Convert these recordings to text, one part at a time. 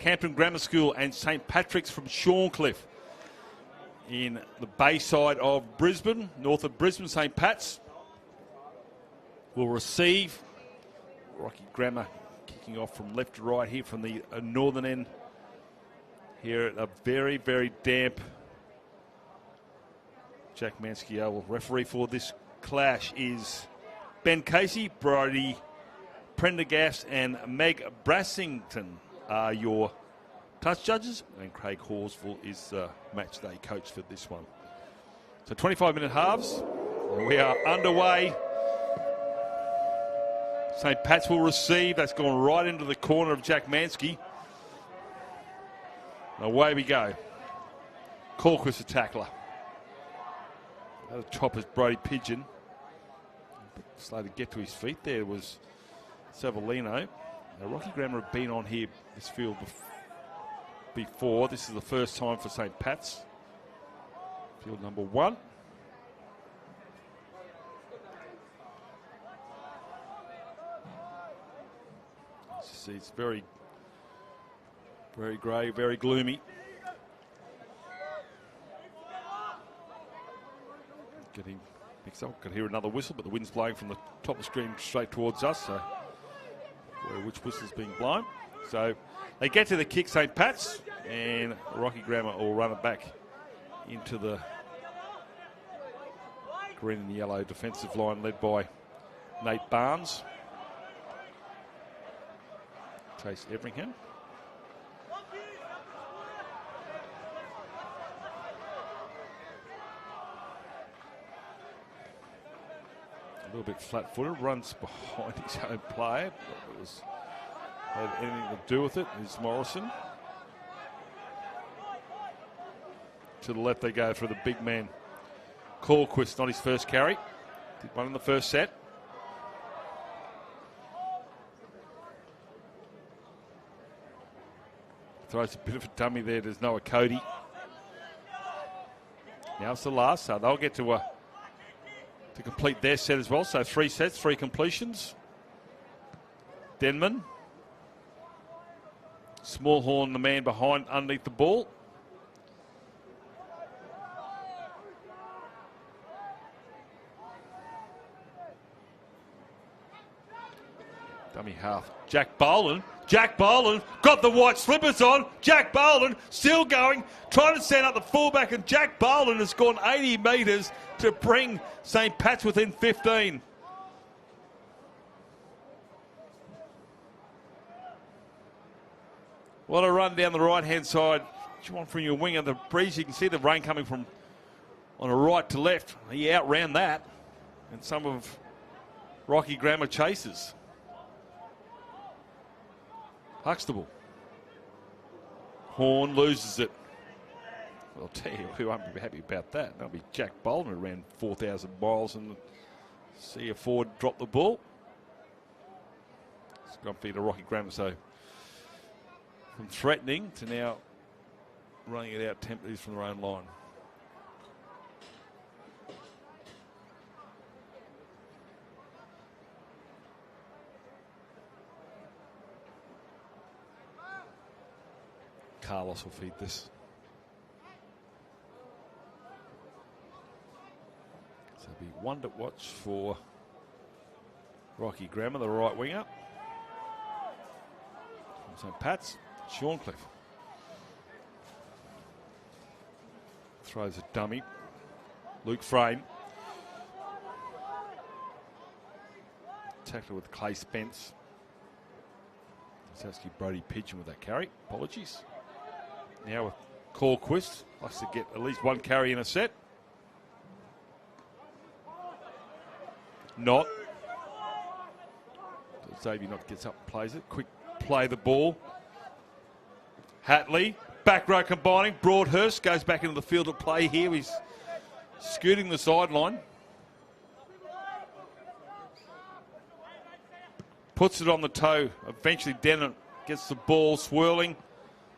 Rockhampton Grammar School and St Patrick's from Shorncliffe in the Bayside of Brisbane, north of Brisbane. St Pat's will receive. Rocky Grammar kicking off from left to right here from the northern end. Here at a very, very damp Jack Manski Oval. Referee for this clash is Ben Casey. Brody Prendergast and Meg Brassington are your touch judges, and Craig Horsville is the match day coach for this one. So 25-minute halves. We are underway. St Pat's will receive. That's gone right into the corner of Jack Manski. Away we go. Colquist, the tackler. At the top is Brody Pigeon. Slow to get to his feet. There was Savellino. Now, Rocky Grammar have been on here, this field before. This is the first time for St Pat's. Field number 1. See, it's very, very grey, very gloomy. Getting mixed up. Could hear another whistle, but the wind's blowing from the top of the screen straight towards us. So, which whistle's being blown? So they get to the kick, St Pat's, and Rocky Grammar will run it back into the green and yellow defensive line led by Nate Barnes. Chase Everingham. A little bit flat-footed, runs behind his own player. But it had anything to do with it is Morrison. To the left they go for the big man. Colquist, not his first carry. Did one in the first set. Throws a bit of a dummy there. There's Noah Cody. Now it's the last, so they'll get to complete their set as well. So 3 sets, 3 completions. Denman. Smallhorn, the man behind, underneath the ball. Dummy half. Jack Boland. Jack Boland got the white slippers on. Jack Boland still going, trying to stand up the fullback, and Jack Boland has gone 80 metres to bring St Pat's within 15. What a run down the right-hand side. What you want from your winger? The breeze, you can see the rain coming from on a right to left. He outran that, and some of Rocky Grammar chases. Huxtable. Horn loses it. Well, I'll tell you who won't be happy about that. That'll be Jack Bolton, who ran 4,000 miles and see a forward drop the ball. It's gone for Rocky Grammar, so from threatening to now running it out tempers from their own line. Carlos will feed this. So it'll be one to watch for Rocky Grammar, the right winger. From St Pat's, Shorncliffe. Throws a dummy. Luke Frame. Tackler with Clay Spence. Sasky Brody Pigeon with that carry. Apologies. Now with Colquist, likes to get at least one carry in a set. Not. Xavier Not gets up and plays it. Quick play the ball. Hatley, back row combining. Broadhurst goes back into the field of play here. He's scooting the sideline. Puts it on the toe. Eventually Dennett gets the ball swirling.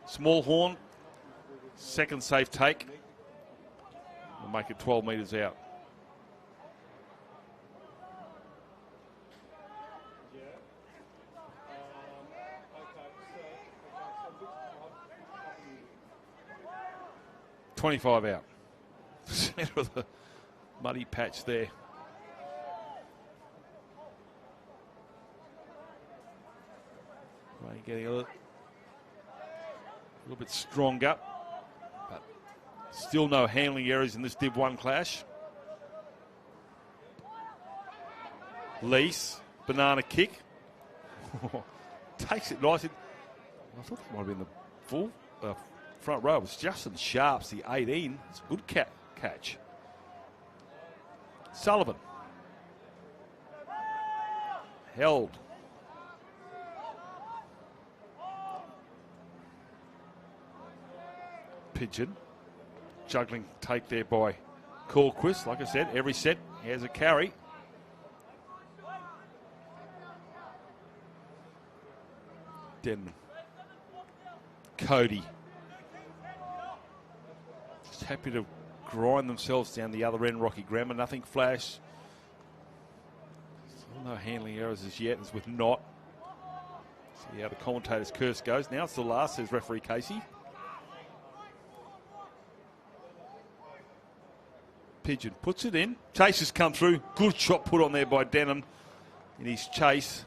Smallhorn. Second safe take. We'll make it 12 metres out. 25 out. Centre of the muddy patch there. Right, getting a little bit stronger, but still no handling errors in this Div 1 clash. Lease, banana kick. Takes it nicely. I thought that might have been the full front row. It was Justin Sharps, the 18. It's a good catch. Sullivan. Held. Pigeon. Juggling take there by Corquist. Like I said, every set he has a carry. Denman. Cody. Just happy to grind themselves down the other end. Rocky Grammar, nothing flash. Still no handling errors as yet, as with Knott. See how the commentator's curse goes. Now it's the last, says referee Casey. Pigeon puts it in. Chase has come through. Good shot put on there by Denham in his chase.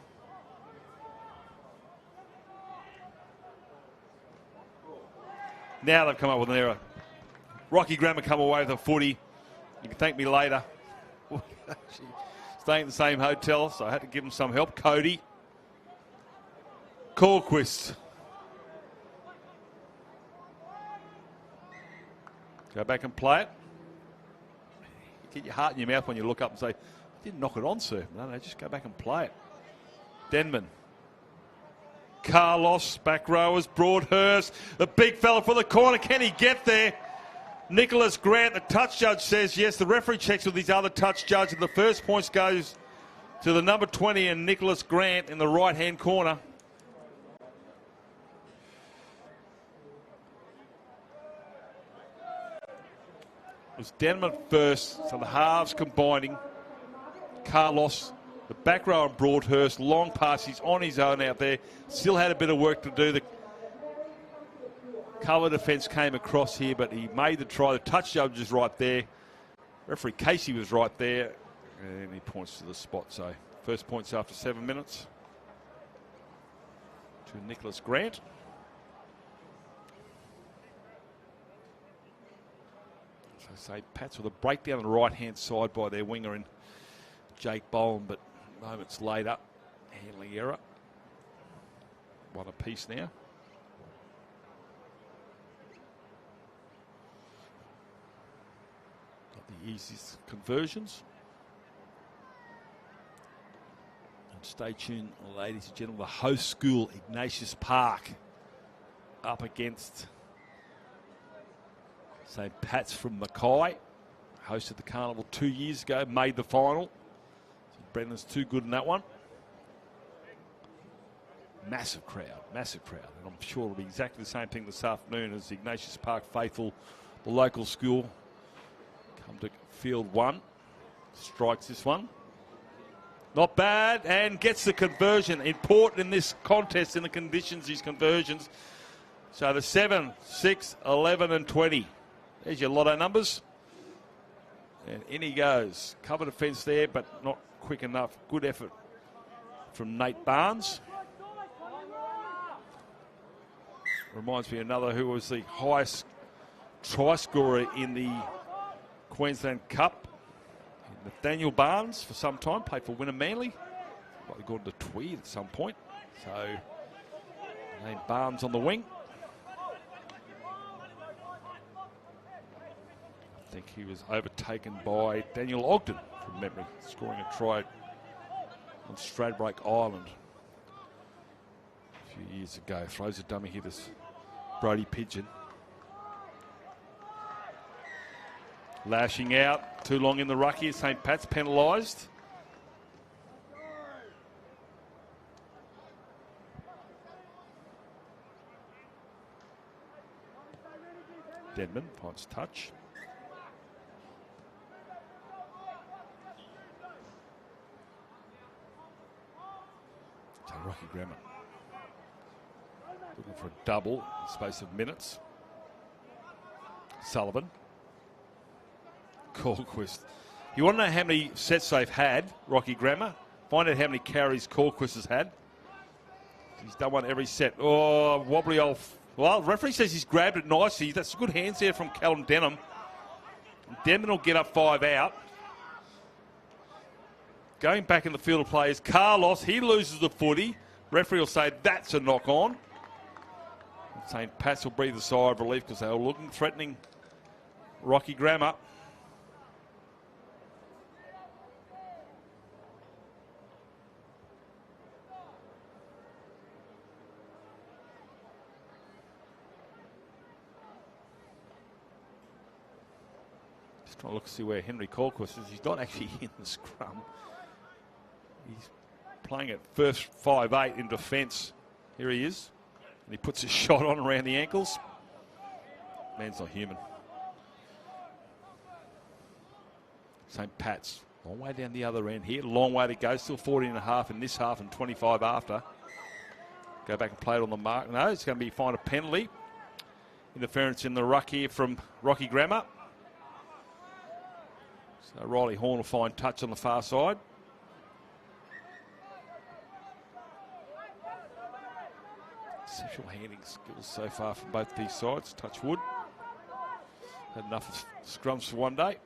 Now they've come up with an error. Rocky Grammar come away with a footy. You can thank me later. Staying at the same hotel, so I had to give them some help. Cody. Corquist. Go back and play it. Get your heart in your mouth when you look up and say, "You didn't knock it on, sir." No, just go back and play it. Denman. Carlos, back rowers, Broadhurst, the big fella for the corner. Can he get there? Nicholas Grant, the touch judge says yes. The referee checks with his other touch judge, and the first points goes to the number 20 and Nicholas Grant in the right-hand corner. It was Denman first, so the halves combining. Carlos, the back row and Broadhurst, long pass, he's on his own out there. Still had a bit of work to do. The cover defence came across here, but he made the try. The touch judge was right there. Referee Casey was right there. And he points to the spot. So first points after 7 minutes to Nicholas Grant. So St. Pat's with a breakdown on the right-hand side by their winger in Jake Bowen, but moments later, handling error. One apiece now. Not the easiest conversions. And stay tuned, ladies and gentlemen. The host school, Ignatius Park, up against St. Pat's from Mackay. Hosted the carnival 2 years ago, made the final. Brendan's too good in that one. Massive crowd, massive crowd. And I'm sure it'll be exactly the same thing this afternoon as the Ignatius Park faithful, the local school, come to field one. Strikes this one. Not bad, and gets the conversion. Important in this contest, in the conditions, these conversions. So the 7, 6, 11 and 20. There's your lotto numbers. And in he goes. Cover defence there, but not quick enough. Good effort from Nate Barnes. Reminds me of another who was the highest try scorer in the Queensland Cup. Nathaniel Barnes for some time, played for Winner Manly. Probably gone to Tweed at some point. So, Nate Barnes on the wing. I think he was overtaken by Daniel Ogden from memory, scoring a try on Stradbroke Island a few years ago. Throws a dummy here, this Brody Pigeon. Lashing out, too long in the ruck here. St. Pat's penalised. Denman finds touch. So Rocky Grammar looking for a double in the space of minutes. Sullivan. Callquist. You want to know how many sets they've had, Rocky Grammar? Find out how many carries Callquist has had. He's done one every set. Oh, wobbly old... Well, the referee says he's grabbed it nicely. That's good hands there from Callum Denham. Denham will get up 5 out. Going back in the field of players, Carlos, he loses the footy. Referee will say that's a knock on. St. Pat's will breathe a sigh of relief because they were looking threatening Rocky Grammar. Just trying to look to see where Henry Callquist is. He's not actually in the scrum. He's playing at first 5'8" in defence. Here he is. And he puts his shot on around the ankles. Man's not human. St. Pat's. Long way down the other end here. Long way to go. Still 14.5 in this half and 25 after. Go back and play it on the mark. No, it's going to be find a penalty. Interference in the ruck here from Rocky Grammar. So Riley Horn will find touch on the far side. Exceptional handling skills so far from both these sides. Touch wood. Had enough of scrums for one day.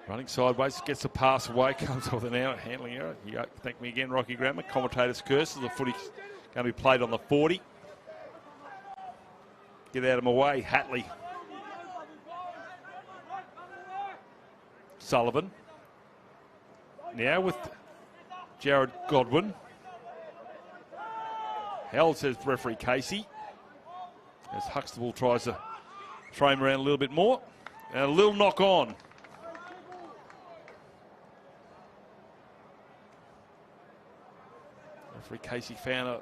Running sideways, gets the pass away, comes off an out handling error. You go, thank me again, Rocky Grammar. Commentator's curse. The footy going to be played on the 40. Get out of my way, Hatley. Sullivan. Now with Jared Godwin. Held, says referee Casey. As Huxtable tries to throw him around a little bit more. And a little knock on. Referee Casey found a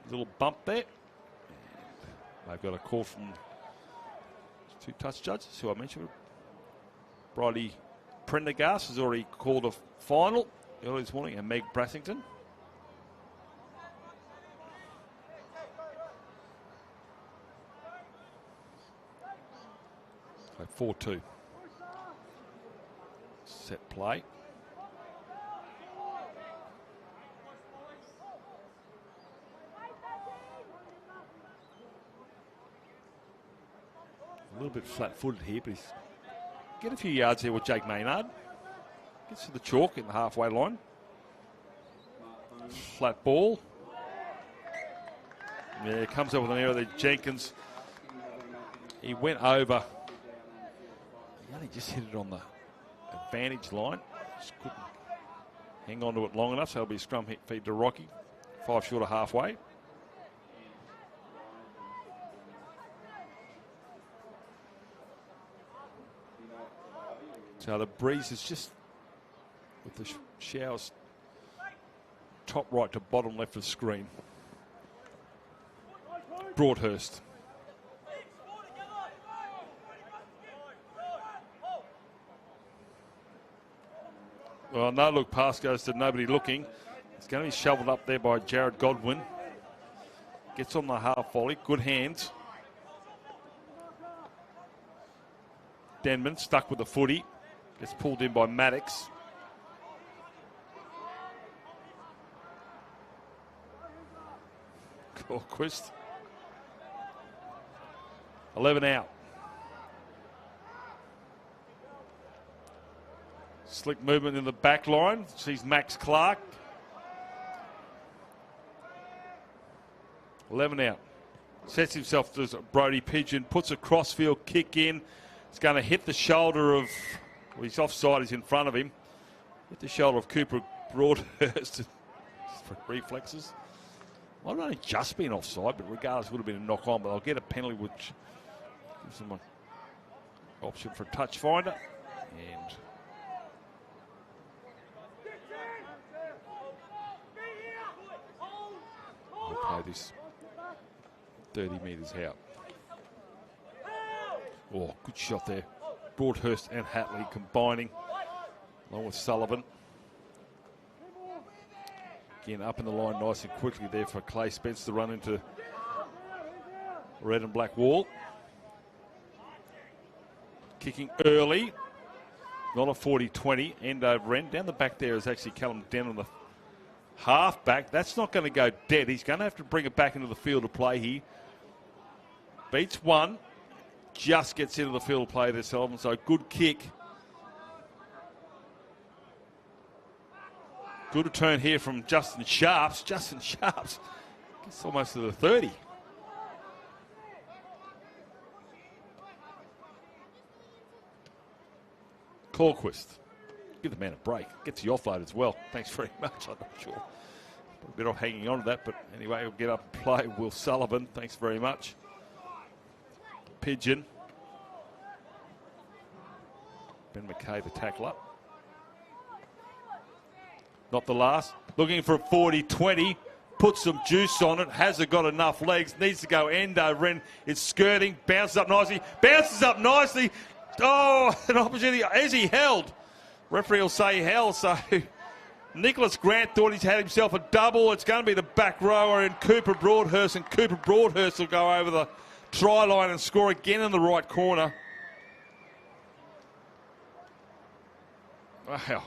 little bump there. And they've got a call from 2 touch judges who I mentioned. Bridie Prendergast has already called a final early this morning, and Meg Brassington. So 4-2. Set play. A little bit flat-footed here, but he's get a few yards here with Jake Maynard. Gets to the chalk in the halfway line. Flat ball. Yeah, comes up with an error there. Jenkins. He went over. He only just hit it on the advantage line. Just couldn't hang on to it long enough, so it'll be a scrum hit feed to Rocky. 5 short of halfway. So the breeze is just with the showers top right to bottom left of the screen. Broadhurst. Well, no look pass goes to nobody looking. It's going to be shoveled up there by Jared Godwin. Gets on the half volley. Good hands. Denman stuck with the footy. Gets pulled in by Maddox. Callquist. 11 out. Slick movement in the back line. Sees Max Clark. 11 out. Sets himself to Brodie Pigeon. Puts a crossfield kick in. It's going to hit the shoulder of... Well, he's offside, he's in front of him. Hit the shoulder of Cooper Broadhurst for reflexes. Might have only just been offside, but regardless, would have been a knock on. But I'll get a penalty, which gives them an option for a touch finder. And we'll play this 30 metres out. Oh, good shot there. Broadhurst and Hatley combining, along with Sullivan. Again, up in the line nice and quickly there for Clay Spence to run into red and black wall. Kicking early. Not a 40-20. End over end. Down the back there is actually Callum Denham, the half-back. That's not going to go dead. He's going to have to bring it back into the field of play here. Beats one. Just gets into the field of play there, Sullivan. So good kick. Good return here from Justin Sharps. Justin Sharps gets almost to the 30. Corquist. Give the man a break. Gets the offload as well. Thanks very much. I'm not sure. A bit off hanging on to that, but anyway, he'll get up and play. Will Sullivan. Thanks very much. Pigeon. Ben McKay, the tackle up. Not the last. Looking for a 40-20. Put some juice on it. Hasn't got enough legs. Needs to go end over end. It's skirting. Bounces up nicely. Bounces up nicely. Oh, an opportunity. Is he held? Referee will say held. So Nicholas Grant thought he's had himself a double. It's going to be the back rower and Cooper Broadhurst. And Cooper Broadhurst will go over the try line and score again in the right corner. Wow.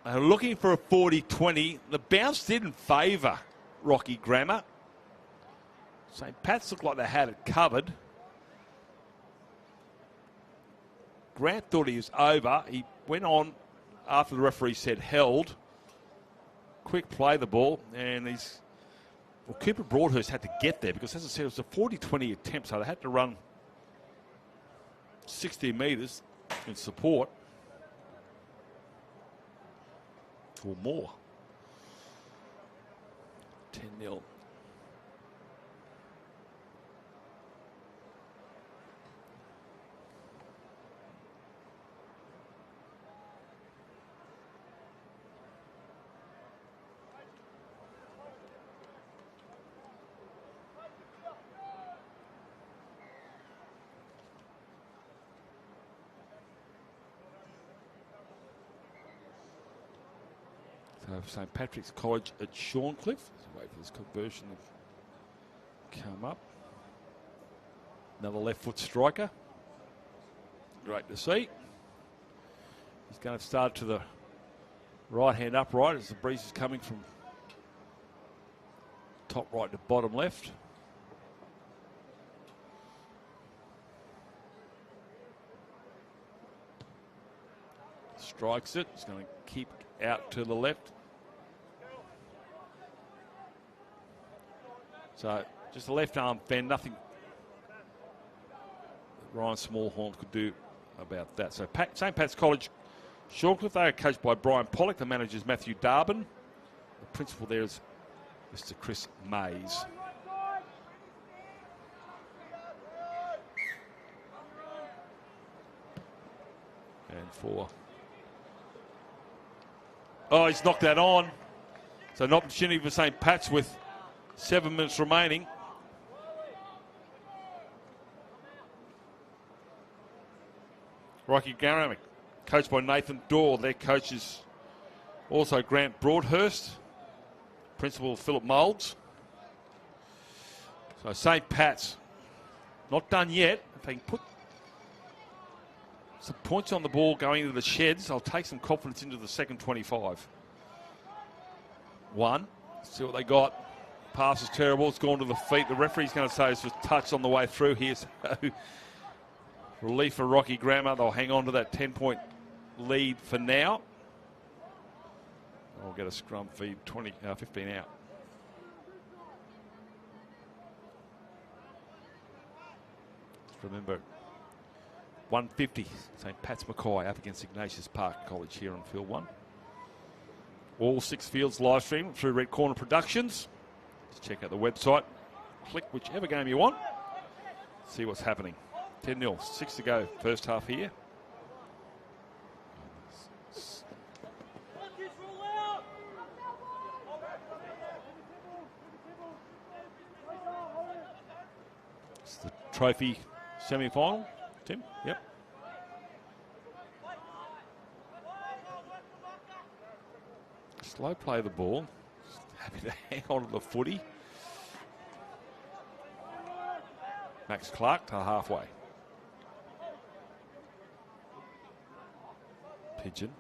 They're looking for a 40-20. The bounce didn't favour Rocky Grammar. St. Pat's looked like they had it covered. Grant thought he was over. He went on after the referee said held. Quick play the ball, and well, Cooper Broadhurst had to get there because, as I said, it was a 40-20 attempt, so they had to run 60 metres in support. Or more. 10-0. St. Patrick's College at Shorncliffe. Let's wait for this conversion to come up. Another left foot striker. Great to see. He's going to start to the right hand upright as the breeze is coming from top right to bottom left. Strikes it. He's going to keep out to the left. So just a left arm fend, nothing that Ryan Smallhorn could do about that. So St. Pat's College, Shorncliffe, they are coached by Brian Pollock. The manager is Matthew Darbin. The principal there is Mr. Chris Mays. And for... Oh, he's knocked that on. So an opportunity for St. Pat's with 7 minutes remaining. Rocky Garamick, coached by Nathan Dorr. Their coach is also Grant Broadhurst. Principal Philip Moulds. So St. Pat's not done yet. If they can put some points on the ball going into the sheds, I'll take some confidence into the second 25. One. See what they got. Pass is terrible. It's gone to the feet. The referee's going to say it's just touched on the way through here. So relief for Rocky Grammar. They'll hang on to that 10-point lead for now. I'll get a scrum feed 15 out. Just remember, 150 St. Pat's Mackay up against Ignatius Park College here on Field 1. All 6 fields live streamed through Red Corner Productions. Just check out the website. Click whichever game you want. See what's happening. 10-0, 6 to go, first half here. It's the trophy semi-final, Tim? Yep. Slow play of the ball. Happy to hang on to the footy. Max Clark to halfway. Pigeon.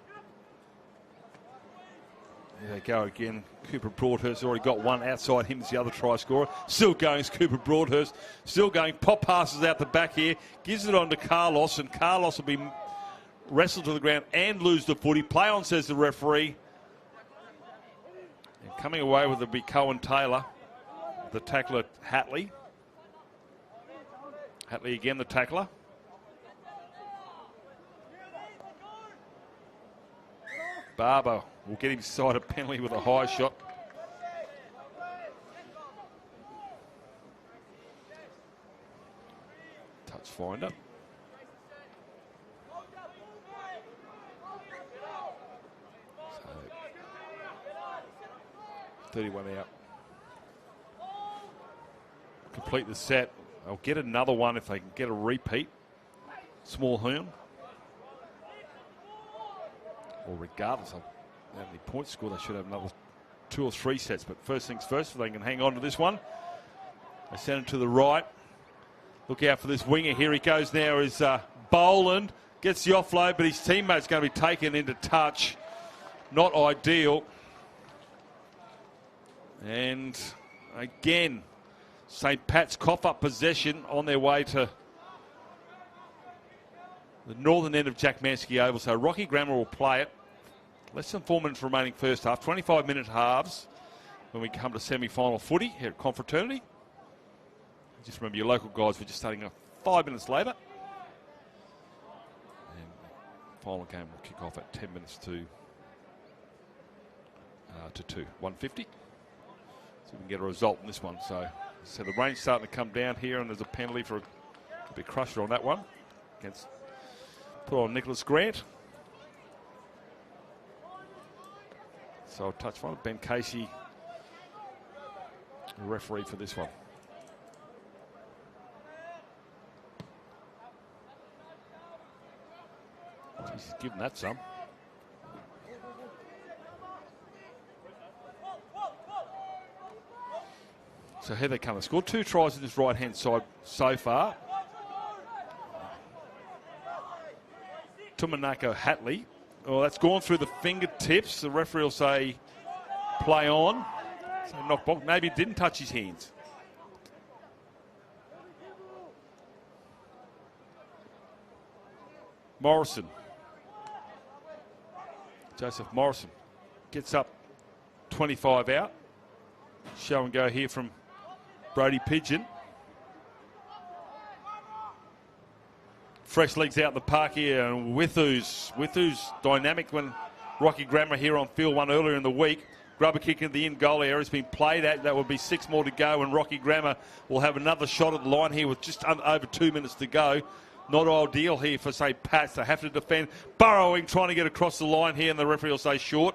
There they go again. Cooper Broadhurst already got one outside him as the other try scorer. Still going is Cooper Broadhurst. Still going. Pop passes out the back here. Gives it on to Carlos, and Carlos will be wrestled to the ground and lose the footy. Play on, says the referee. And coming away with it will be Cohen Taylor. The tackler, Hatley. Hatley again, the tackler. Barber will get inside a penalty with a high shot. Touch finder. So 31 out. Complete the set. They'll get another one if they can get a repeat. Small Horn. Or regardless of how many points scored, they should have another 2 or 3 sets. But first things first, if they can hang on to this one. They send it to the right. Look out for this winger. Here he goes now is Boland. Gets the offload, but his teammate's going to be taken into touch. Not ideal. And again, St. Pat's cough up possession on their way to the northern end of Jack Manske Oval. So Rocky Grammar will play it. Less than 4 minutes remaining first half. 25-minute halves when we come to semi-final footy here at Confraternity. Just remember your local guys were just starting 5 minutes later. And the final game will kick off at 10 minutes to 2. 150. So we can get a result in this one. So the rain's starting to come down here, and there's a penalty for a big crusher on that one. Against put on Nicholas Grant. So a touch one. Ben Casey, the referee for this one. He's given that some. So here they come. They scored 2 tries in this right-hand side so far. Tumanako Hatley. Oh, that's gone through the fingertips. The referee will say play on. So knockback. Maybe it didn't touch his hands. Morrison. Joseph Morrison gets up 25 out. Show and go here from Brody Pigeon. Fresh legs out in the park here, and Withu's dynamic when Rocky Grammar here on field 1 earlier in the week. Grubber kick into the in goal area has been played at. That will be 6 more to go, and Rocky Grammar will have another shot at the line here with just over 2 minutes to go. Not ideal here for St. Pat's. They have to defend. Burrowing, trying to get across the line here, and the referee will say short.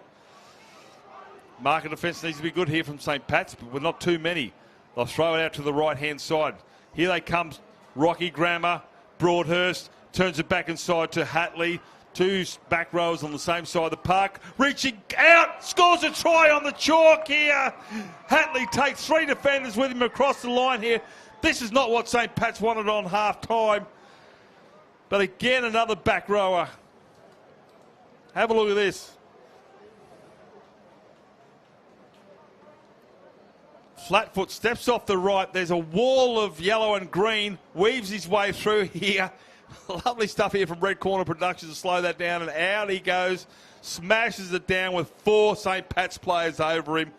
Market defence needs to be good here from St. Pat's, but with not too many. They'll throw it out to the right-hand side. Here they come, Rocky Grammar. Broadhurst turns it back inside to Hatley. 2 back rows on the same side of the park. Reaching out, scores a try on the chalk here. Hatley takes 3 defenders with him across the line here. This is not what St. Pat's wanted on half-time. But again, another back rower. Have a look at this. Flatfoot steps off the right. There's a wall of yellow and green. Weaves his way through here. Lovely stuff here from Red Corner Productions to slow that down. And out he goes. Smashes it down with 4 St. Pat's players over him.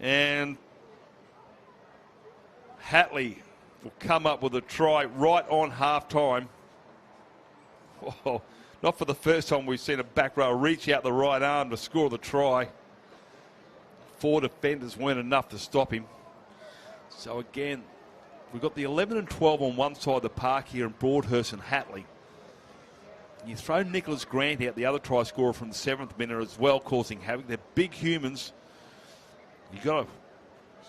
And Hatley will come up with a try right on half-time. Oh, not for the first time we've seen a back row reach out the right arm to score the try. 4 defenders weren't enough to stop him. So again, we've got the 11 and 12 on one side of the park here in Broadhurst and Hatley. You throw Nicholas Grant out, the other try scorer from the 7th minute as well, causing havoc. They're big humans. You've got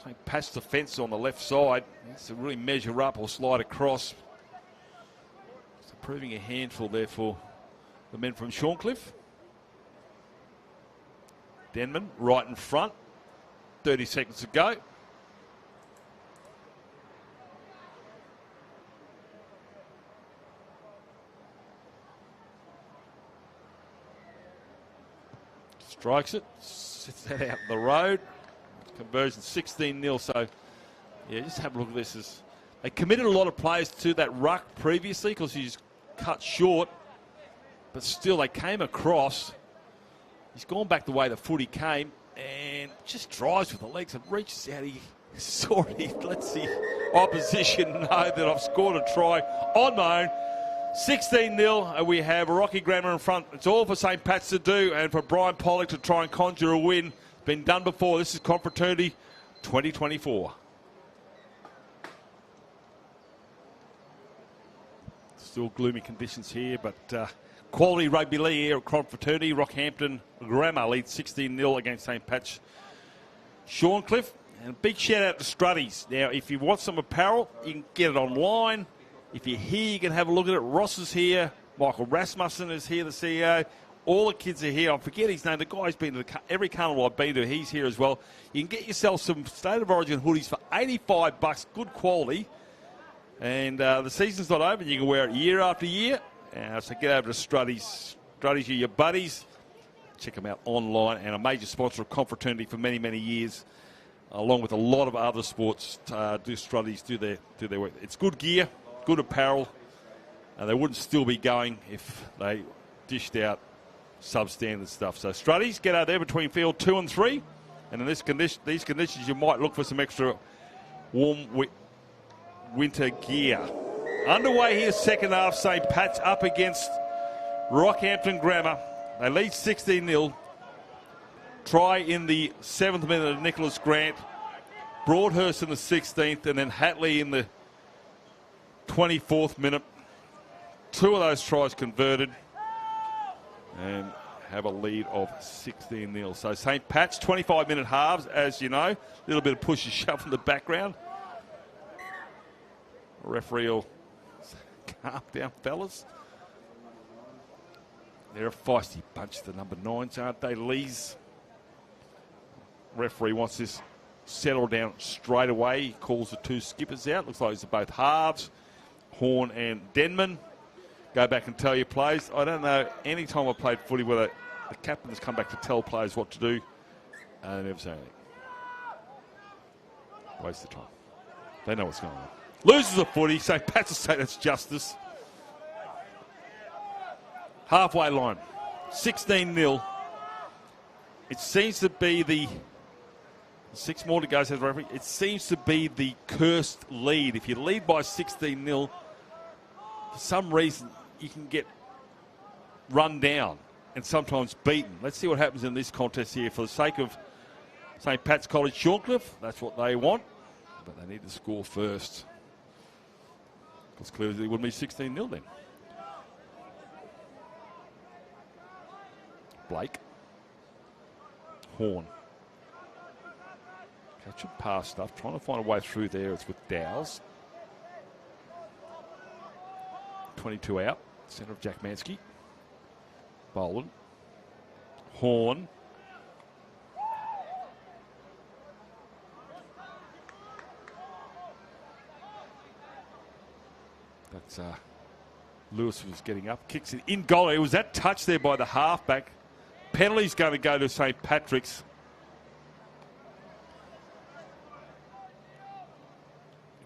to pass the fence on the left side. It's to really measure up or slide across. proving a handful there for the men from Shorncliffe. Denman right in front. 30 seconds to go. Strikes it, sits that out the road. Conversion 16-0. So, yeah, just have a look at this. They committed a lot of players to that ruck previously because he's cut short. But still, they came across. He's gone back the way the footy came and just drives with the legs and reaches out. He sorry, lets the opposition know that I've scored a try on my own. 16-0, we have Rocky Grammar in front. It's all for St. Pat's to do and for Brian Pollock to try and conjure a win. Been done before. This is Confraternity 2024. Still gloomy conditions here, but quality rugby league here at Confraternity. Rockhampton Grammar leads 16-0 against St. Pat's Shorncliffe. And a big shout out to Strutties. Now, if you want some apparel, you can get it online. If you're here, you can have a look at it. Ross is here. Michael Rasmussen is here, the CEO. All the kids are here. I forget his name. The guy's been to every carnival I've been to. He's here as well. You can get yourself some State of Origin hoodies for $85. Good quality. And the season's not over. You can wear it year after year. So get over to Strutties. Strutties are your buddies. Check them out online. And a major sponsor of Confraternity for many, many years. Along with a lot of other sports, Strutties do their work. It's good gear. Good apparel, and they wouldn't still be going if they dished out substandard stuff. So Strutties, get out there between field 2 and 3, and in these conditions you might look for some extra warm winter gear. Underway here, second half, St. Pat's up against Rockhampton Grammar. They lead 16-0. Try in the 7th minute of Nicholas Grant. Broadhurst in the 16th, and then Hatley in the 24th minute. 2 of those tries converted and have a lead of 16-0. So St. Pat's 25-minute halves, as you know. A little bit of push and shove in the background. Referee will calm down, fellas. They're a feisty bunch, the number 9s, aren't they, Lees? Referee wants this settled down straight away. He calls the 2 skippers out. Looks like it's both halves. Horn and Denman. Go back and tell your players. I don't know any time I played footy where the captain has come back to tell players what to do. And they never say anything. Waste of time. They know what's going on. Loses a footy. St. Pat's will say that's justice. Halfway line. 16-0. It seems to be the 6 more to go, says the referee. It seems to be the cursed lead. If you lead by 16-0, for some reason, you can get run down and sometimes beaten. Let's see what happens in this contest here. For the sake of St. Pat's College Shorncliffe, that's what they want. But they need to score first. Because clearly it wouldn't be 16-0 then. Blake. Horn. Catch and pass stuff. Trying to find a way through there. It's with Dowles. 22 out. Centre of Jack Mansky. Boland. Horn. That's Lewis was getting up. Kicks it in goal. It was that touch there by the halfback. Penalty's going to go to St. Patrick's.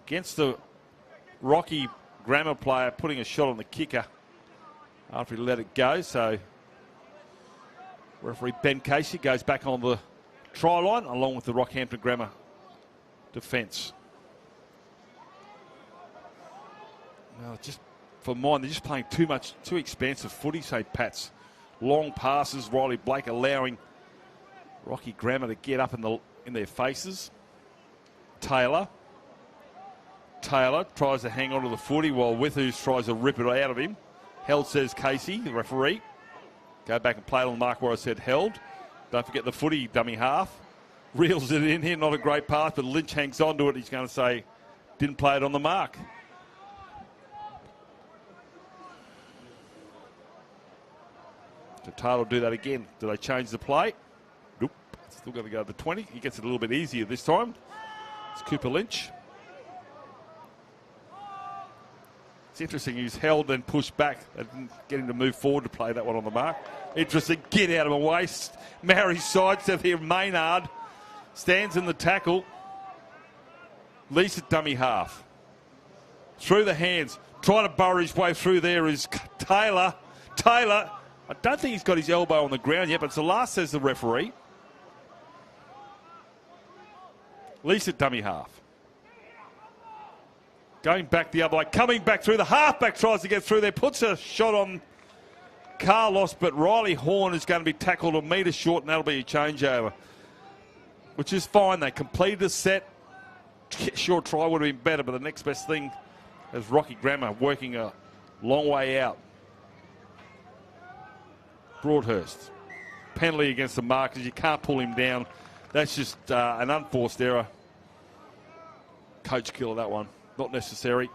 Against the Rocky Grammar player putting a shot on the kicker after he let it go. So referee Ben Casey goes back on the try line along with the Rockhampton Grammar defence. Now, just for mine, they're just playing too expansive footy, St. Pat's. Long passes, Riley Blake allowing Rocky Grammar to get up in their faces. Taylor tries to hang on to the footy while Withers tries to rip it out of him. Held, says Casey, the referee. Go back and play it on the mark where I said held. Don't forget the footy, dummy half. Reels it in here, not a great pass, but Lynch hangs on to it. He's going to say, didn't play it on the mark. So Taylor will do that again. Do they change the play? Nope. Still going to go to the 20. He gets it a little bit easier this time. It's Cooper Lynch. It's interesting. He's held and pushed back. They didn't get him to move forward to play that one on the mark. Interesting. Get out of my way. Maori sidestep here. Maynard stands in the tackle. Leads at dummy half. Through the hands. Trying to burrow his way through there is Taylor. Taylor, I don't think he's got his elbow on the ground yet, but it's the last, says the referee. Leads at dummy half. Going back the other way. Coming back through. The halfback tries to get through there. Puts a shot on Carlos, but Riley Horn is going to be tackled a metre short, and that'll be a changeover. Which is fine. They completed the set. Sure, try would have been better, but the next best thing is Rocky Grammar working a long way out. Broadhurst. Penalty against the markers. You can't pull him down. That's just an unforced error. Coach killer, that one. Not necessary.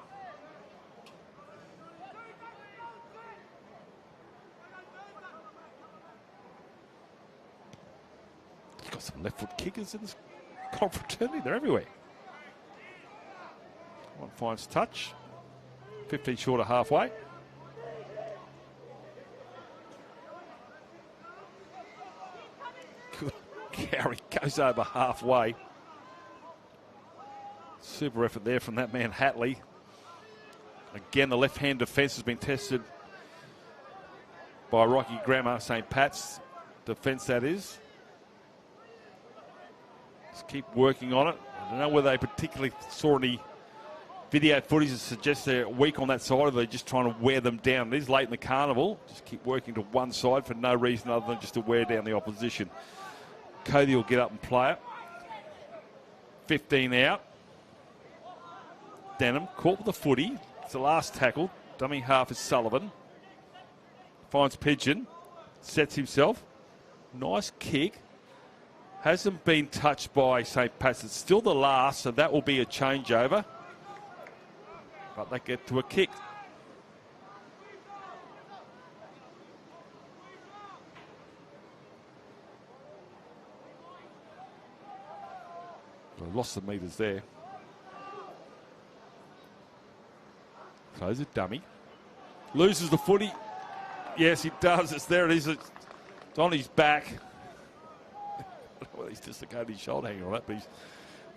He's got some left foot kickers in this confraternity. They're everywhere. One finds touch. 15 short of halfway. Gary goes over halfway. Super effort there from that man Hatley. Again, the left-hand defence has been tested by Rocky Grammar, St. Pat's defence, that is. Just keep working on it. I don't know whether they particularly saw any video footage that suggests they're weak on that side, or they're just trying to wear them down. It is late in the carnival. Just keep working to one side for no reason other than just to wear down the opposition. Cody will get up and play it. 15 out. Denham caught with the footy. It's the last tackle. Dummy half is Sullivan. Finds Pigeon. Sets himself. Nice kick. Hasn't been touched by St. Pat's. It's still the last, so that will be a changeover. But they get to a kick. Well, lost the metres there. Throws a dummy. Loses the footy. Yes, he does. It's there. It is. It's on his back. Well, he's dislocated his shoulder hanging on that, but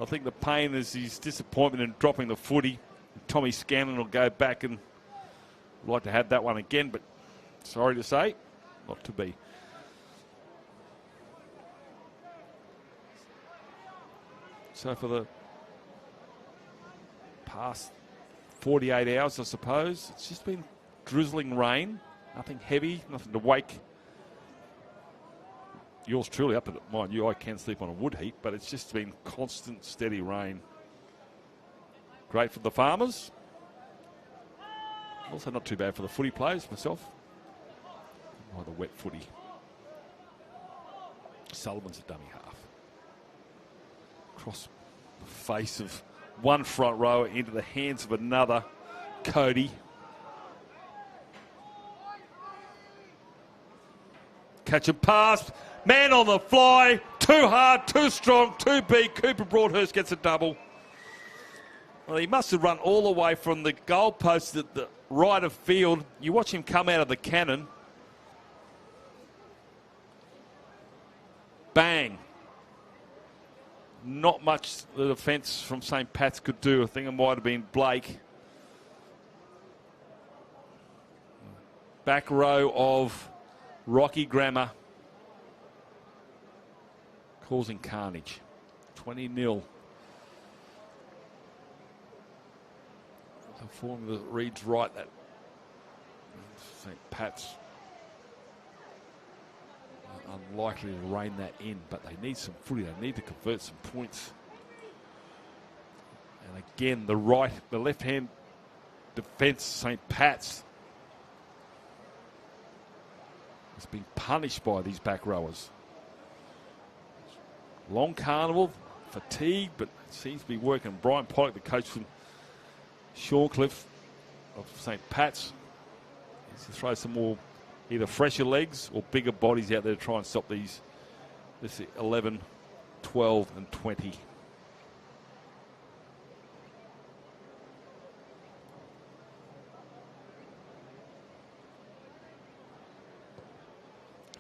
I think the pain is his disappointment in dropping the footy. Tommy Scanlon will go back and like to have that one again, but sorry to say, not to be. So for the past 48 hours, I suppose, it's just been drizzling rain. Nothing heavy, nothing to wake yours truly up. Mind you, I can sleep on a wood heap, but it's just been constant, steady rain. Great for the farmers. Also not too bad for the footy players, myself. Oh, the wet footy. Sullivan's a dummy half. Across the face of one front rower into the hands of another, Cody. Catch and pass. Man on the fly. Too hard, too strong, too big. Cooper Broadhurst gets a double. Well, he must have run all the way from the goalpost at the right of field. You watch him come out of the cannon. Bang. Not much the defence from St. Pat's could do. I think it might have been Blake. Back row of Rocky Grammar causing carnage. 20-0. The formula reads right that St. Pat's unlikely to rein that in, but they need some footy. They need to convert some points. And again, the left-hand defence, St. Pat's, has been punished by these back rowers. Long carnival, fatigued, but it seems to be working. Brian Pollock, the coach from Shorncliffe of St. Pat's, needs to throw some more either fresher legs or bigger bodies out there to try and stop these. This is 11, 12 and 20.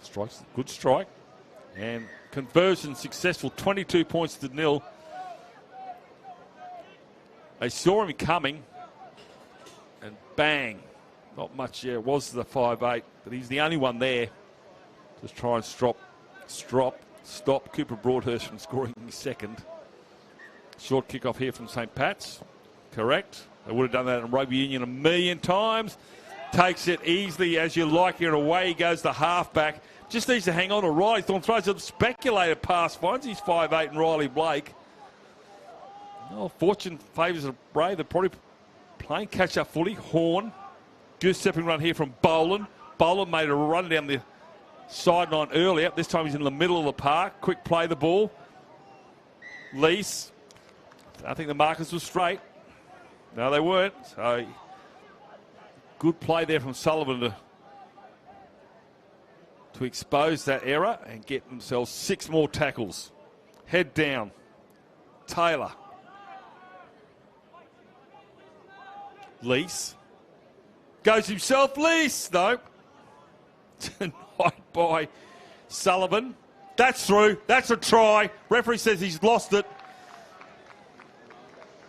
Strikes, good strike. And conversion successful, 22 points to nil. They saw him coming, and bang. Not much there. It was the 5'8", but he's the only one there. Just try and stop Cooper Broadhurst from scoring his second. Short kick-off here from St. Pat's. Correct. They would have done that in rugby union a million times. Takes it easily as you like here, and away goes the halfback. Just needs to hang on to Riley Thorne. Throws a speculated pass. Finds his 5'8" and Riley Blake. Oh, fortune favours the Brave. They're probably playing catch-up footy. Horn. Good stepping run here from Boland. Boland made a run down the sideline earlier. This time he's in the middle of the park. Quick play the ball. Lease. I think the markers were straight. No, they weren't. So good play there from Sullivan to expose that error and get themselves 6 more tackles. Head down. Taylor. Lease. Goes himself. Lease. No. Denied by Sullivan. That's through. That's a try. Referee says he's lost it.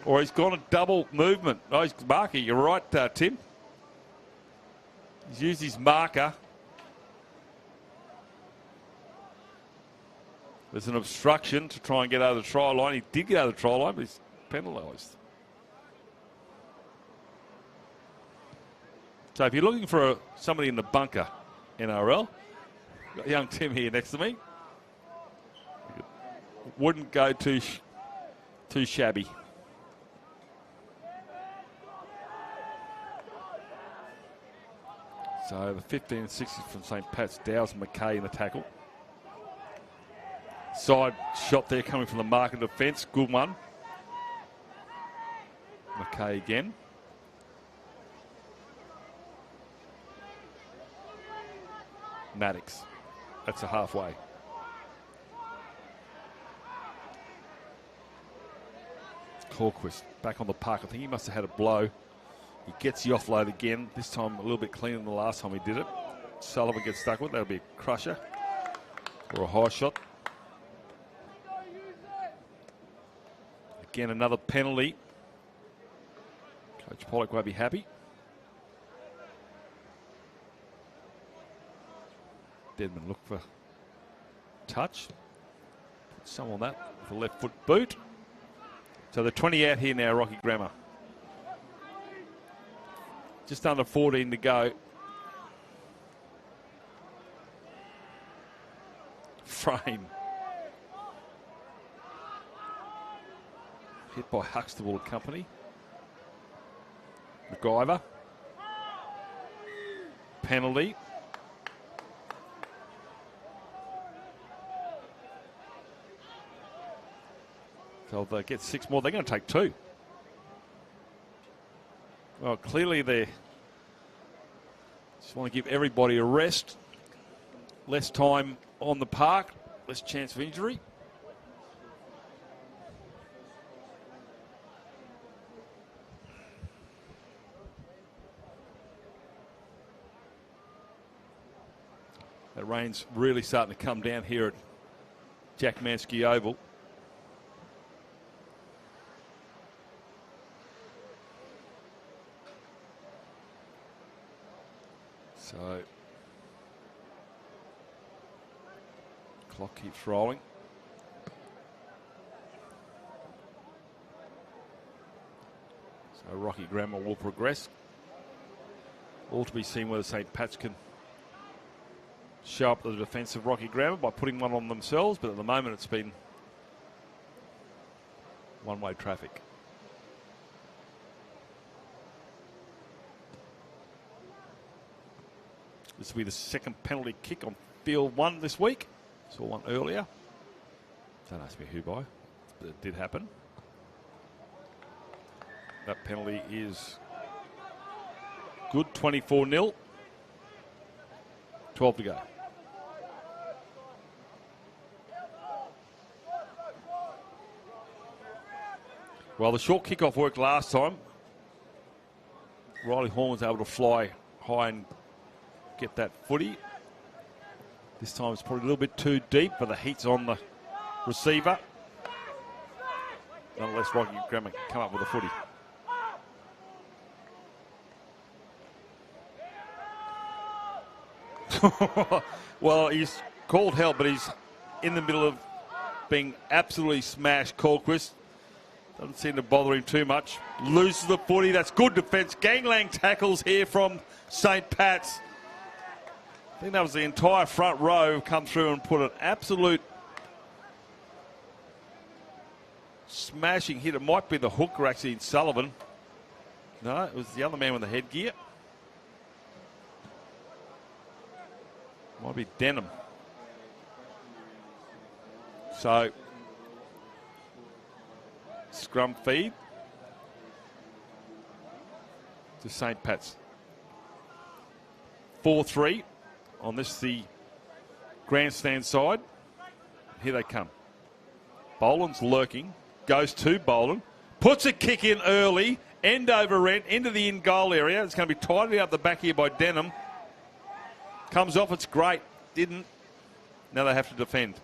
Or he's gone a double movement. Oh, he's marker. You're right, Tim. He's used his marker. There's an obstruction to try and get over the try line. He did get over the try line, but he's penalised. So if you're looking for somebody in the bunker, NRL, got young Tim here next to me. Wouldn't go too shabby. So the 15 and 60 from St. Pat's. Dowes and McKay in the tackle. Side shot there coming from the marker defence. Good one. McKay again. Maddox. That's a halfway. Horquist back on the park. I think he must have had a blow. He gets the offload again. This time a little bit cleaner than the last time he did it. Sullivan gets stuck with it. That'll be a crusher or a high shot. Again, another penalty. Coach Pollock won't be happy. Deadman look for touch. Put some on that with a left foot boot. So the 20 out here now, Rocky Grammar. Just under 14 to go. Frame. Hit by Huxtable and company. MacGyver. Penalty. So they get 6 more. They're going to take 2. Well, clearly they just want to give everybody a rest. Less time on the park. Less chance of injury. That rain's really starting to come down here at Jack Manske Oval. So, clock keeps rolling. So Rocky Grammar will progress. All to be seen whether St. Pat's can show up the defence of Rocky Grammar by putting one on themselves, but at the moment it's been one-way traffic. This will be the second penalty kick on field 1 this week. Saw one earlier. Don't ask me who by, but it did happen. That penalty is good, 24-0. 12 to go. Well, the short kickoff worked last time. Riley Horn was able to fly high and get that footy. This time it's probably a little bit too deep, but the heat's on the receiver. Nonetheless, Rocky Grammar can come up with a footy. Well, he's called help, but he's in the middle of being absolutely smashed. Colquist doesn't seem to bother him too much. Loses the footy. That's good defence. Gangland tackles here from St. Pat's. I think that was the entire front row come through and put an absolute smashing hit. It might be the hooker, actually, in Sullivan. No, it was the other man with the headgear. Might be Denham. So, scrum feed to St. Pat's. 4-3 on this, the grandstand side. Here they come. Boland's lurking. Goes to Boland. Puts a kick in early. End over end. Into the in goal area. It's going to be tidied up the back here by Denham. Comes off. It's great. Didn't. Now they have to defend.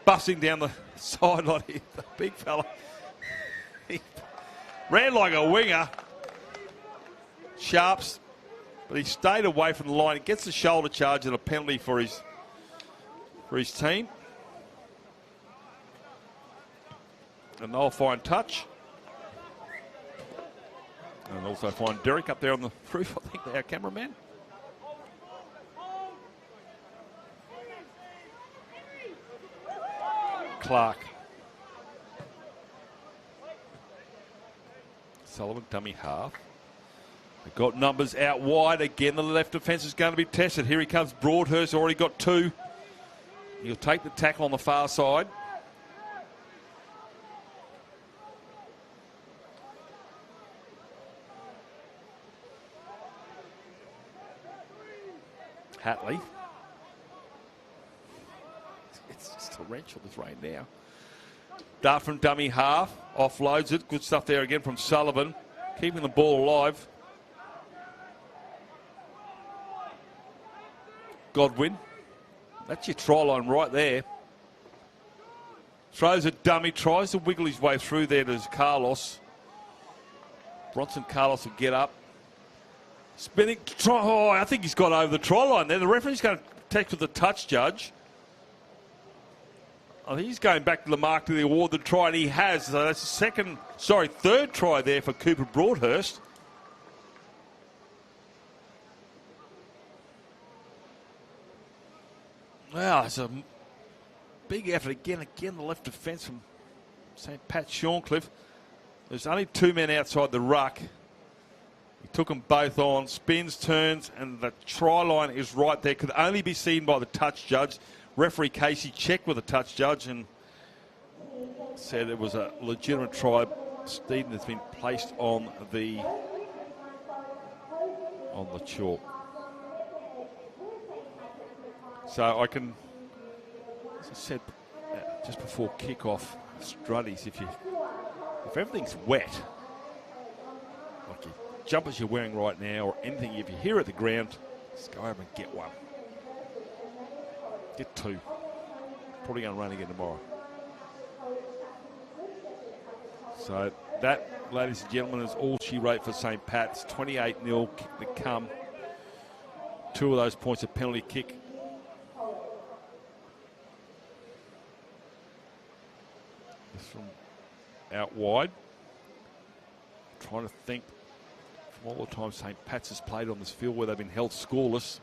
Busting down the sideline here. The big fella. He ran like a winger. Sharps. But he stayed away from the line. He gets the shoulder charge and a penalty for his team. And they'll find touch. And also find Derek up there on the roof, I think, our cameraman. Clark. Sullivan, dummy half. They've got numbers out wide. Again, the left defence is going to be tested. Here he comes. Broadhurst already got two. He'll take the tackle on the far side. Hatley. It's just torrential, this rain now. Dart from dummy half. Offloads it. Good stuff there again from Sullivan. Keeping the ball alive. Godwin. That's your try line right there. Throws a dummy. Tries to wiggle his way through there to Carlos. Bronson Carlos will get up. Spinning. Oh, I think he's got over the try line there. The referee's going to take with the touch judge. I think he's going back to the mark to the awarded try, and he has. So that's the third try there for Cooper Broadhurst. Wow, it's a big effort again. The left defence from St. Pat Shorncliffe. There's only two men outside the ruck. He took them both on, spins, turns, and the try line is right there. Could only be seen by the touch judge. Referee Casey checked with the touch judge and said it was a legitimate try. Steeden has been placed on the chalk. So I can, as I said just before kick-off, Struddies, if everything's wet, like your jumpers you're wearing right now or anything, if you're here at the ground, just go over and get one. Get two. Probably going to run again tomorrow. So that, ladies and gentlemen, is all she wrote for St. Pat's. 28-0 kick to come. Two of those points a penalty kick. This from out wide. Trying to think from all the time St. Pat's has played on this field where they've been held scoreless.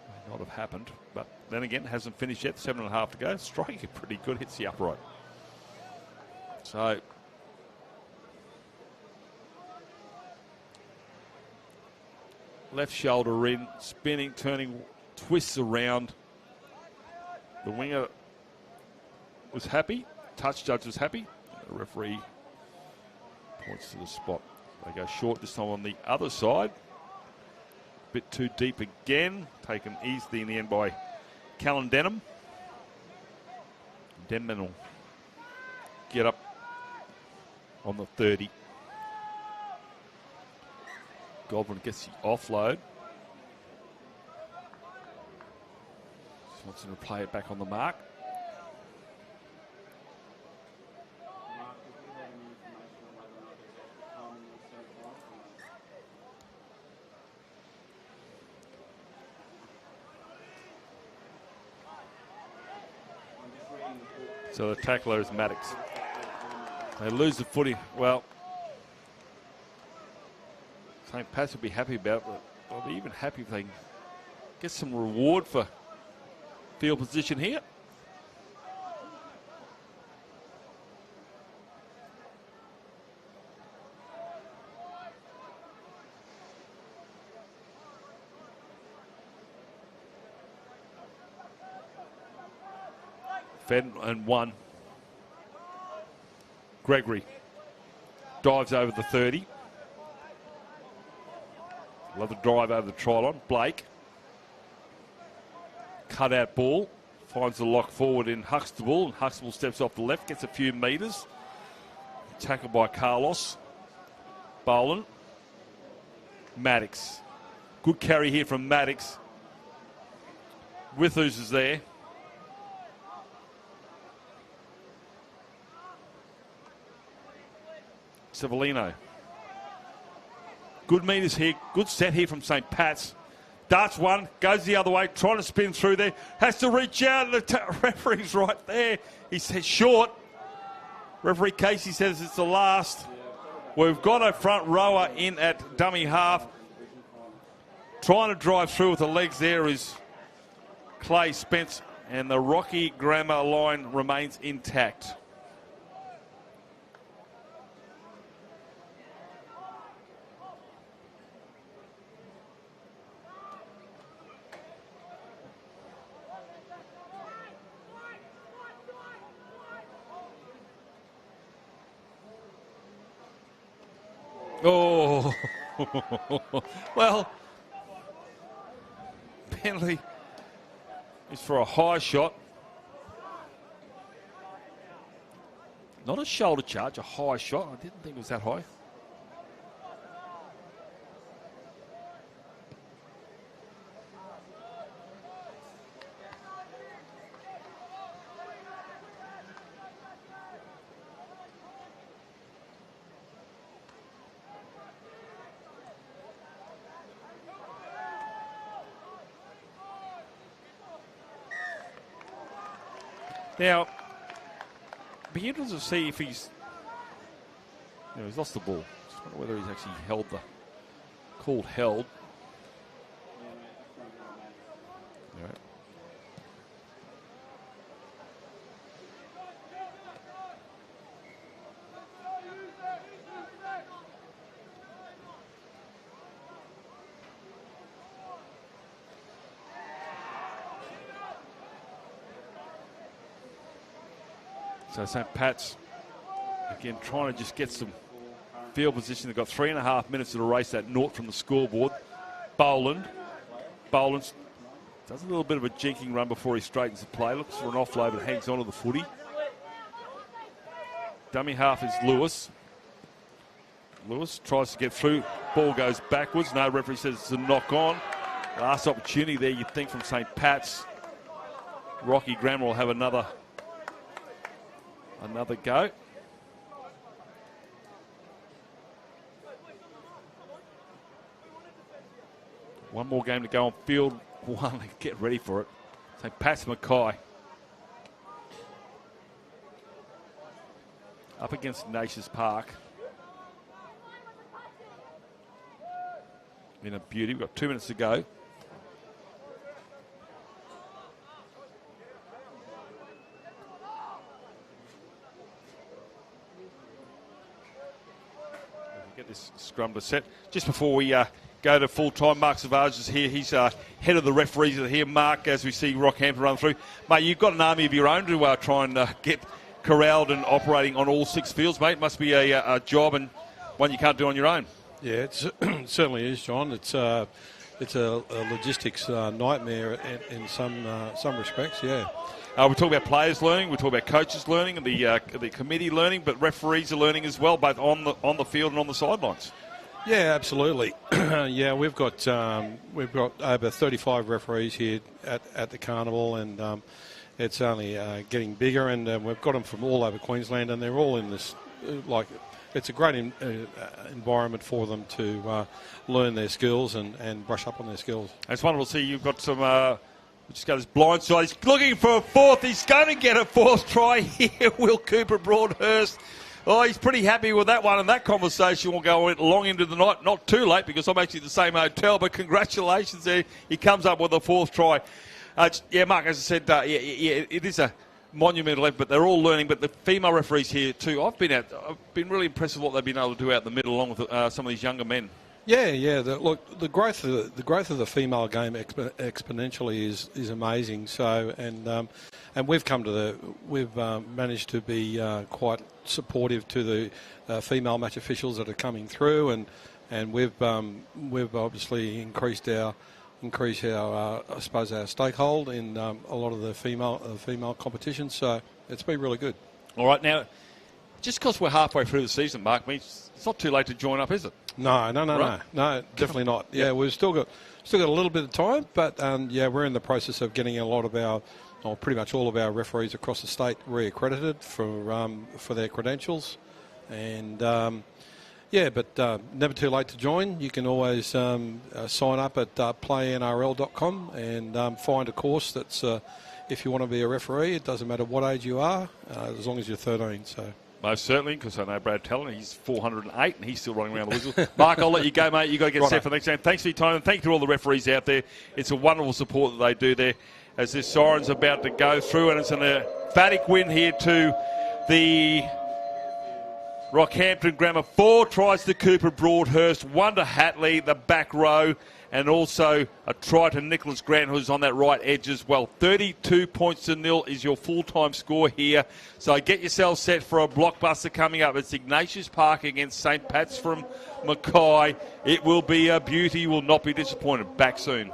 May not have happened, but then again, hasn't finished yet. 7.5 to go. Striking it pretty good. Hits the upright. So left shoulder in, spinning, turning, twists around. The winger was happy. Touch judge was happy. The referee points to the spot. They go short this time on the other side. bit too deep again. Taken easily in the end by Callan Denham. Denman will get up on the 30. Godwin gets the offload. Just wants him to play it back on the mark. So the tackler is Maddox. They lose the footy. Well, St. Pat's will be happy about it, but I'll be even happy if they can get some reward for field position here. Fed and one. Gregory dives over the 30. Love the drive over the try line. Blake. Cut out ball. Finds the lock forward in Huxtable. And Huxtable steps off the left. Gets a few metres. Tackled by Carlos. Boland. Maddox. Good carry here from Maddox. Withers is there. Sevillino. Good metres here. Good set here from St. Pat's. Darts one. Goes the other way. Trying to spin through there. Has to reach out. The referee's right there. He says short. Referee Casey says it's the last. We've got a front rower in at dummy half. Trying to drive through with the legs there is Clay Spence. And the Rocky Grammar line remains intact. Oh, well, penalty is for a high shot. Not a shoulder charge, a high shot. I didn't think it was that high. Now, be interested to see if he's lost the ball. Just wonder whether he's actually held the held. All right. So St. Pat's, again, trying to just get some field position. They've got 3.5 minutes to erase that naught from the scoreboard. Boland does a little bit of a jinking run before he straightens the play. Looks for an offload and hangs on to the footy. Dummy half is Lewis. Lewis tries to get through. Ball goes backwards. No, referee says it's a knock on. Last opportunity there, you'd think, from St. Pat's. Rocky Grammar will have another go. One more game to go on field one. Get ready for it. St. Pat's Mackay. Up against Nations Park. In a beauty. We've got 2 minutes to go. Get this scrum to set. Just before we go to full time, Mark Savage is here. He's head of the referees here. Mark, as we see Rockhampton run through. Mate, you've got an army of your own to try and get corralled and operating on all 6 fields, mate. Must be a job and one you can't do on your own. Yeah, it certainly is, John. It's logistics nightmare in some respects. Yeah. We talk about players learning, we talk about coaches learning, and the committee learning, but referees are learning as well, both on the field and on the sidelines. Yeah, absolutely. Yeah, we've got over 35 referees here at the carnival, and it's only getting bigger, and we've got them from all over Queensland, and they're all in this it's a great environment for them to learn their skills and brush up on their skills. It's wonderful to see you've got some. Just got his blind side. He's looking for a fourth. He's going to get a fourth try here. Will Cooper Broadhurst. Oh, he's pretty happy with that one, and that conversation will go long into the night. Not too late because I'm actually at the same hotel, but congratulations there. He comes up with a fourth try. Yeah, Mark, as I said, it is a monumental effort, but they're all learning. But the female referees here too, I've been really impressed with what they've been able to do out in the middle along with some of these younger men. Yeah. The growth of the female game exponentially is amazing. So and we've managed to be quite supportive to the female match officials that are coming through, and we've obviously increased our I suppose our stakehold in a lot of the female competitions. So it's been really good. All right, now just because we're halfway through the season, Mark, means it's not too late to join up, is it? No, definitely not. Yeah, we've still got a little bit of time, but we're in the process of getting a lot of pretty much all of our referees across the state re-accredited for their credentials, and but never too late to join. You can always sign up at playnrl.com and find a course that's if you want to be a referee. It doesn't matter what age you are, as long as you're 13. So. Most certainly, because I know Brad Talon, he's 408 and he's still running around the whistle. Mark, I'll let you go, mate. You've got to get set for the next game. Thanks for your time, and thank you to all the referees out there. It's a wonderful support that they do there as this siren's about to go through, and it's an emphatic win here to the Rockhampton Grammar. 4 tries to Cooper Broadhurst, 1 to Hatley, the back row, and also a try to Nicholas Grant, who's on that right edge as well. 32 points to 0 is your full-time score here. So get yourself set for a blockbuster coming up. It's Ignatius Park against St. Pat's from Mackay. It will be a beauty. You will not be disappointed. Back soon.